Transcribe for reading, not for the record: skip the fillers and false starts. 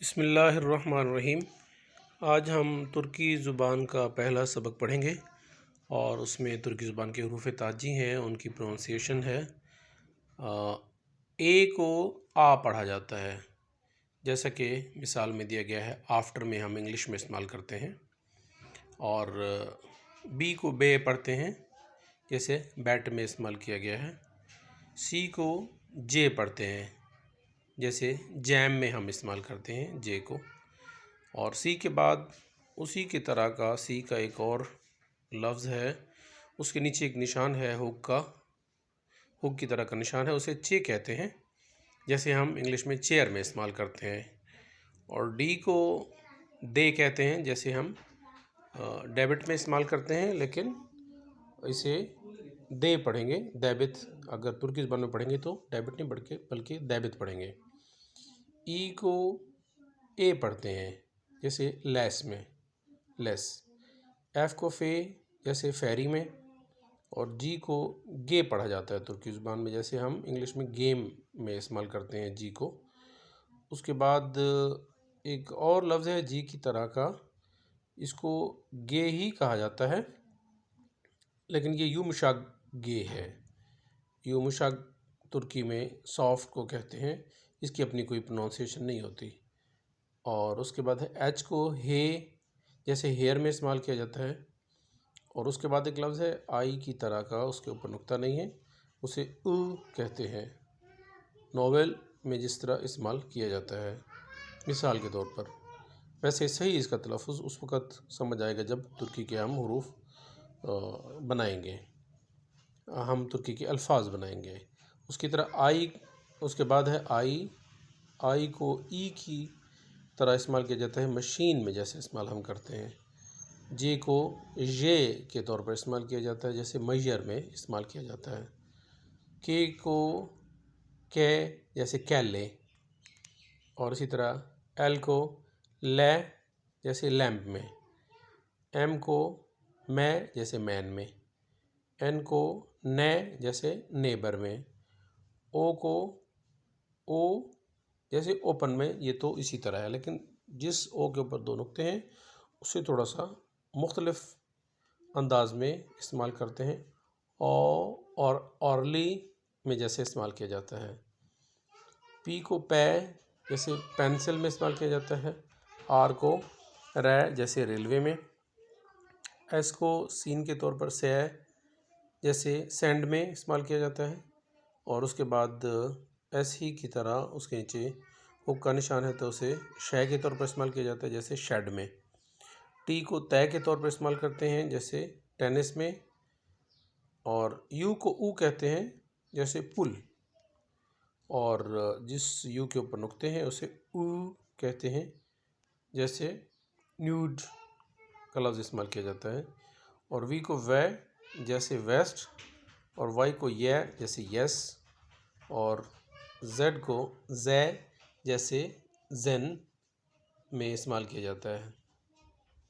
بسم اللہ الرحمن الرحیم۔ آج ہم ترکی زبان کا پہلا سبق پڑھیں گے اور اس میں ترکی زبان کے حروف تاجی ہیں، ان کی پروننسیشن ہے۔ اے کو آ پڑھا جاتا ہے، جیسا کہ مثال میں دیا گیا ہے، آفٹر میں ہم انگلش میں استعمال کرتے ہیں، اور بی کو بے پڑھتے ہیں جیسے بیٹ میں استعمال کیا گیا ہے۔ سی کو جے پڑھتے ہیں جیسے جیم میں ہم استعمال کرتے ہیں جے کو، اور سی کے بعد اسی کی طرح کا سی کا ایک اور لفظ ہے، اس کے نیچے ایک نشان ہے ہک کا، ہک کی طرح کا نشان ہے، اسے چے کہتے ہیں جیسے ہم انگلش میں چیئر میں استعمال کرتے ہیں۔ اور ڈی کو دے کہتے ہیں جیسے ہم ڈیبٹ میں استعمال کرتے ہیں، لیکن اسے دے پڑھیں گے، دیبت اگر ترکی زبان میں پڑھیں گے تو ڈیبٹ نہیں بلکہ دیبت پڑھیں گے۔ ای کو اے پڑھتے ہیں جیسے لیس میں، لیس۔ ایف کو فے جیسے فیری میں، اور جی کو گے پڑھا جاتا ہے ترکی زبان میں جیسے ہم انگلش میں گیم میں استعمال کرتے ہیں جی کو۔ اس کے بعد ایک اور لفظ ہے جی کی طرح کا، اس کو گے ہی کہا جاتا ہے، لیکن یہ یومشاگ گے ہے۔ یومشاگ ترکی میں سافٹ کو کہتے ہیں، اس کی اپنی کوئی پروننسیشن نہیں ہوتی۔ اور اس کے بعد ہے ایچ کو ہے جیسے ہیئر میں استعمال کیا جاتا ہے، اور اس کے بعد ایک لفظ ہے آئی کی طرح کا، اس کے اوپر نقطہ نہیں ہے، اسے او کہتے ہیں، ناول میں جس طرح استعمال کیا جاتا ہے مثال کے طور پر۔ ویسے صحیح اس کا تلفظ اس وقت سمجھ آئے گا جب ترکی کے ہم حروف بنائیں گے، ہم ترکی کے الفاظ بنائیں گے۔ اس کی طرح آئی، اس کے بعد ہے آئی، آئی کو ای کی طرح استعمال کیا جاتا ہے مشین میں جیسے استعمال ہم کرتے ہیں۔ جے کو جے کے طور پر استعمال کیا جاتا ہے جیسے میجر میں استعمال کیا جاتا ہے۔ کے کو کے جیسے کیلے، اور اسی طرح ایل کو لے جیسے لیمپ میں، ایم کو میں جیسے مین میں، این کو نے جیسے نیبر میں، او کو او جیسے اوپن میں، یہ تو اسی طرح ہے، لیکن جس او کے اوپر دو نقطے ہیں اسے تھوڑا سا مختلف انداز میں استعمال کرتے ہیں، او اور اورلی میں جیسے استعمال کیا جاتا ہے۔ پی کو پے جیسے پینسل میں استعمال کیا جاتا ہے، آر کو رے جیسے ریلوے میں، ایس کو سین کے طور پر سے جیسے سینڈ میں استعمال کیا جاتا ہے، اور اس کے بعد ایس ہی کی طرح اس کے نیچے ہک کا نشان ہے تو اسے شے کے طور پر استعمال کیا جاتا ہے جیسے شیڈ میں۔ ٹی کو تے کے طور پر استعمال کرتے ہیں جیسے ٹینس میں، اور یو کو او کہتے ہیں جیسے پل، اور جس یو کے اوپر نقطے ہیں اسے او کہتے ہیں جیسے نیوڈ کا لفظ استعمال کیا جاتا ہے۔ اور وی کو وے جیسے ویسٹ، اور وائی کو یہ جیسے یس، اور زیڈ کو زے جیسے زین میں استعمال کیا جاتا ہے۔